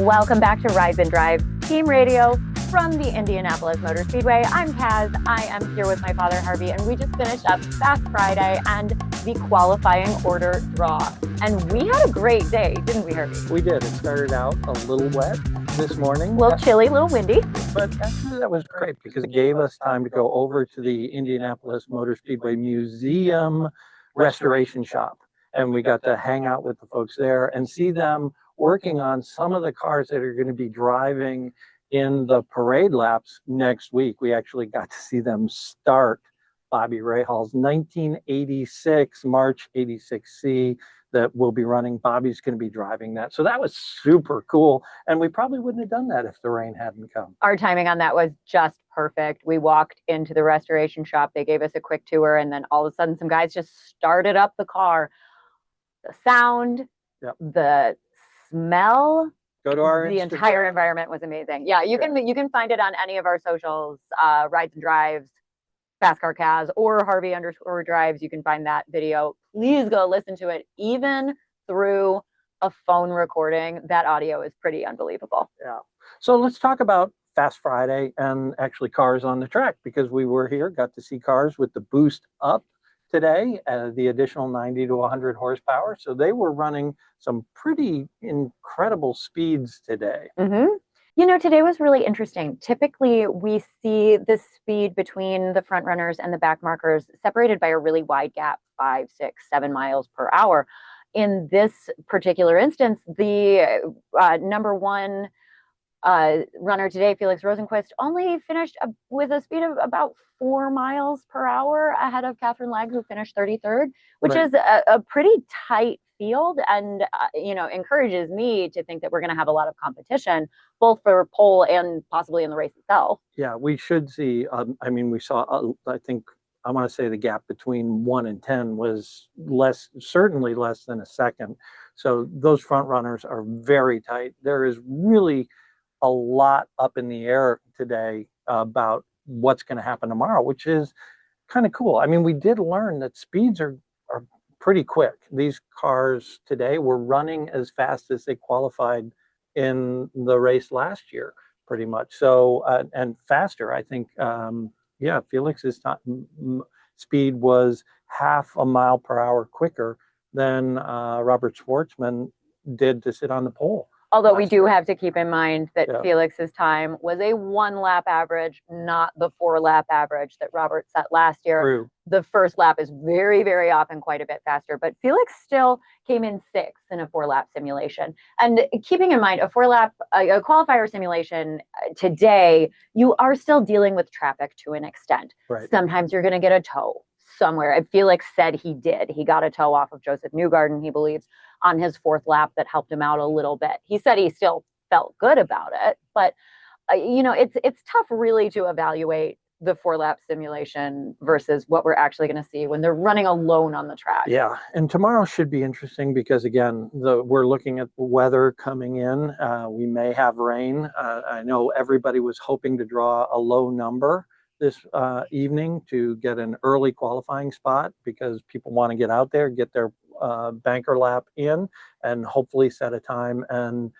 Welcome back to Rise and Drive Team Radio from the Indianapolis Motor Speedway. I'm Kaz. I am here with my father, Harvey, and we just finished up Fast Friday and the qualifying order draw. And we had a great day, didn't we, Harvey? We did. It started out a little wet this morning. A little chilly, a little windy. But actually that was great because it gave us time to go over to the Indianapolis Motor Speedway Museum restoration shop. And we got to hang out with the folks there and see them working on some of the cars that are going to be driving in the parade laps next week. We actually got to see them start Bobby Rahal's 1986 March 86C that will be running. Bobby's going to be driving that. So that was super cool. And we probably wouldn't have done that if the rain hadn't come. Our timing on that was just perfect. We walked into the restoration shop. They gave us a quick tour, and then all of a sudden some guys just started up the car. The sound, yep. The smell, go to our the Instagram. Entire environment was amazing. Yeah, you can find it on any of our socials, Rides and Drives, Fast Car Kaz, or Harvey_drives. You can find that video. Please go listen to it. Even through a phone recording, that audio is pretty unbelievable. Yeah. So let's talk about Fast Friday and actually cars on the track, because we were here, got to see cars with the boost up today, the additional 90 to 100 horsepower. So they were running some pretty incredible speeds today. Mm-hmm. You know, today was really interesting. Typically, we see the speed between the front runners and the back markers separated by a really wide gap, 5, 6, 7 miles per hour. In this particular instance, the number one runner today, Felix Rosenquist, only finished with a speed of about 4 miles per hour ahead of Catherine Legg, who finished 33rd, which right. is a pretty tight field, and encourages me to think that we're going to have a lot of competition, both for pole and possibly in the race itself. Yeah, we should see. I mean, we saw. I think I want to say the gap between 1 and 10 was certainly less than a second. So those front runners are very tight. There is really a lot up in the air today about what's going to happen tomorrow, which is kind of cool. I mean, we did learn that speeds are pretty quick. These cars today were running as fast as they qualified in the race last year, pretty much. So, and faster, I think, Felix's speed was half a mile per hour quicker than Robert Schwartzman did to sit on the pole. Although we do have to keep in mind that Felix's time was a 1-lap average, not the 4-lap average that Robert set last year. True. The first lap is very, very often quite a bit faster, but Felix still came in 6th in a 4-lap simulation. And keeping in mind, a qualifier simulation today, you are still dealing with traffic to an extent. Right. Sometimes you're going to get a tow somewhere. Felix said he did. He got a tow off of Joseph Newgarden, he believes, on his 4th lap that helped him out a little bit. He said he still felt good about it, but it's tough really to evaluate the 4-lap simulation versus what we're actually going to see when they're running alone on the track. Yeah, and tomorrow should be interesting because, again, we're looking at the weather coming in. We may have rain. I know everybody was hoping to draw a low number this evening to get an early qualifying spot because people want to get out there, get their banker lap in, and hopefully set a time. And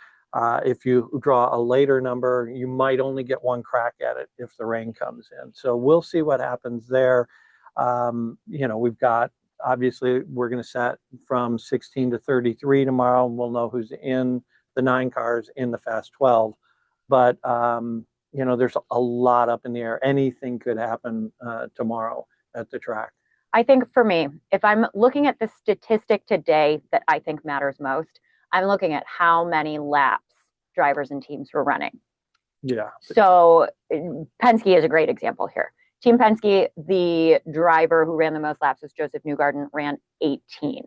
if you draw a later number, you might only get one crack at it if the rain comes in. So we'll see what happens there. We've got, obviously, we're going to set from 16 to 33 tomorrow, and we'll know who's in the 9 cars in the Fast 12. But there's a lot up in the air. Anything could happen tomorrow at the track. I think for me, if I'm looking at the statistic today that I think matters most, I'm looking at how many laps drivers and teams were running. Yeah. So Penske is a great example here. Team Penske, the driver who ran the most laps was Joseph Newgarden, ran 18.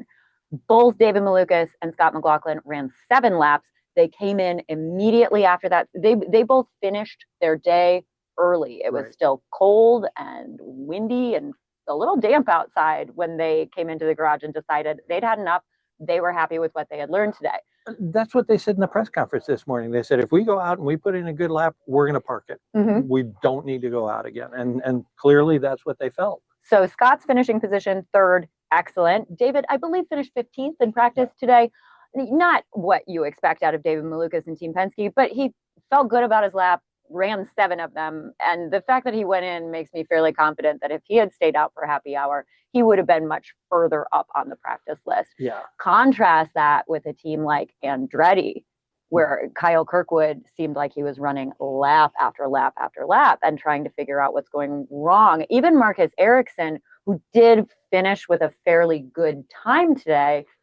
Both David Malukas and Scott McLaughlin ran 7 laps. They came in immediately after that. They both finished their day early. It was still cold and windy and a little damp outside when they came into the garage and decided they'd had enough. They were happy with what they had learned today. That's what they said in the press conference this morning. They said, if we go out and we put in a good lap, we're going to park it. Mm-hmm. We don't need to go out again. And clearly that's what they felt. So Scott's finishing position 3rd, excellent. David, I believe, finished 15th in practice today. not what you expect out of David Malukas and Team Penske, but he felt good about his lap, ran 7 of them. And the fact that he went in makes me fairly confident that if he had stayed out for happy hour, he would have been much further up on the practice list. Yeah. Contrast that with a team like Andretti, where Kyle Kirkwood seemed like he was running lap after lap after lap and trying to figure out what's going wrong. Even Marcus Ericsson, who did finish with a fairly good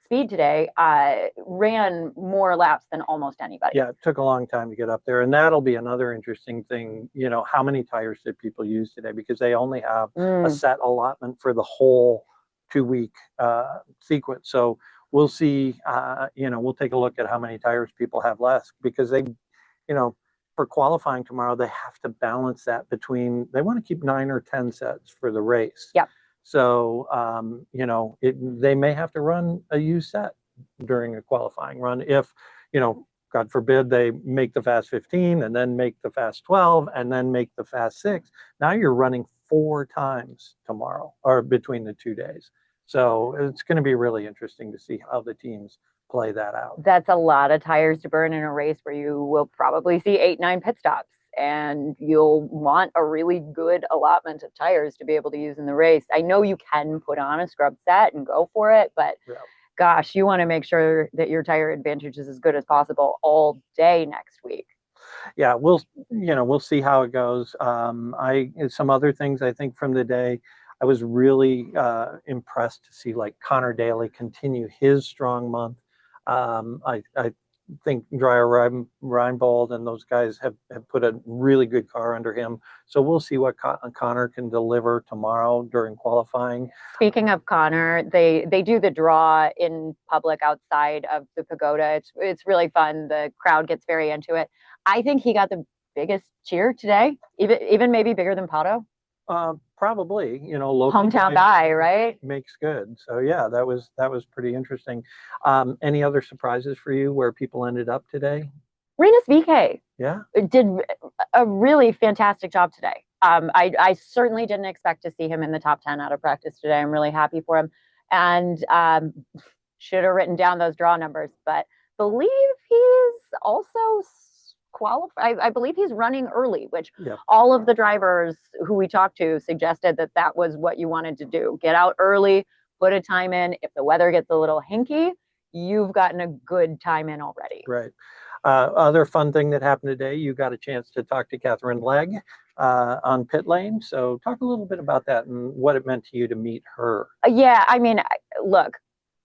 speed today, ran more laps than almost anybody. Yeah, it took a long time to get up there. And that'll be another interesting thing. How many tires did people use today? Because they only have a set allotment for the whole 2-week sequence. So we'll see, we'll take a look at how many tires people have left, because they, for qualifying tomorrow, they have to balance that between, they want to keep 9 or 10 sets for the race. Yep. So, they may have to run a used set during a qualifying run if, God forbid, they make the Fast 15 and then make the Fast 12 and then make the Fast 6. Now you're running 4 times tomorrow, or between the 2 days. So it's going to be really interesting to see how the teams play that out. That's a lot of tires to burn in a race where you will probably see 8-9 pit stops. And you'll want a really good allotment of tires to be able to use in the race. I know you can put on a scrub set and go for it, but gosh, you want to make sure that your tire advantage is as good as possible all day next week. Yeah, we'll see how it goes. Some other things I think from the day, I was really impressed to see like Connor Daly continue his strong month. I think Dreyer Reinbold and those guys have put a really good car under him. So we'll see what Connor can deliver tomorrow during qualifying. Speaking of Connor, they do the draw in public outside of the pagoda. It's really fun. The crowd gets very into it. I think he got the biggest cheer today, even maybe bigger than Pato. Probably, local hometown guy, right? Makes good. So yeah, that was pretty interesting. Any other surprises for you where people ended up today? Rinus VeeKay, did a really fantastic job today. I certainly didn't expect to see him in the top 10 out of practice today. I'm really happy for him, and should have written down those draw numbers, but believe he's also qualified. I believe he's running early, which all of the drivers who we talked to suggested that was what you wanted to do. Get out early, put a time in. If the weather gets a little hinky, you've gotten a good time in already. Right. Other fun thing that happened today, you got a chance to talk to Catherine Legg on pit lane. So talk a little bit about that and what it meant to you to meet her. Yeah, I mean, look,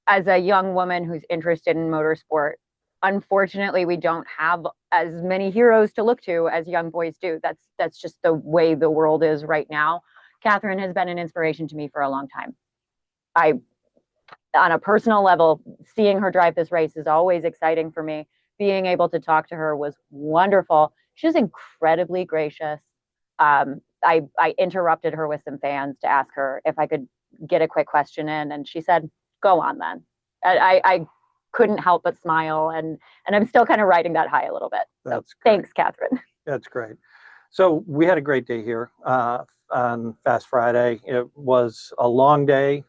as a young woman who's interested in motorsport, unfortunately, we don't have as many heroes to look to as young boys do. That's just the way the world is right now. Catherine has been an inspiration to me for a long time. On a personal level, seeing her drive this race is always exciting for me. Being able to talk to her was wonderful. She was incredibly gracious. I interrupted her with some fans to ask her if I could get a quick question in, and she said, "Go on then." I couldn't help but smile, and I'm still kind of riding that high a little bit. So thanks, Catherine. That's great. So we had a great day here on Fast Friday. It was a long day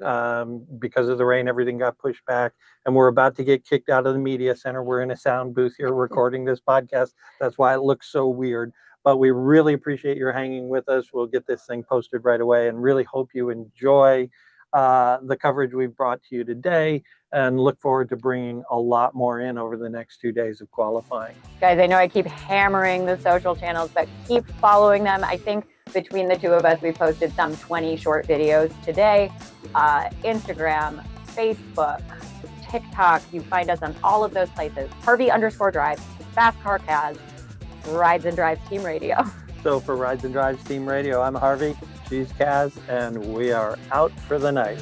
because of the rain. Everything got pushed back, and we're about to get kicked out of the media center. We're in a sound booth here recording this podcast. That's why it looks so weird. But we really appreciate your hanging with us. We'll get this thing posted right away, and really hope you enjoy the coverage we've brought to you today, and look forward to bringing a lot more in over the next 2 days of qualifying. Guys, I know I keep hammering the social channels, but keep following them. I think between the two of us, we posted some 20 short videos today. Instagram, Facebook, TikTok, you find us on all of those places. Harvey_Drive, Fast Car Kaz, Rides and Drives Team Radio. So for Rides and Drives Team Radio, I'm Harvey, she's Kaz, and we are out for the night.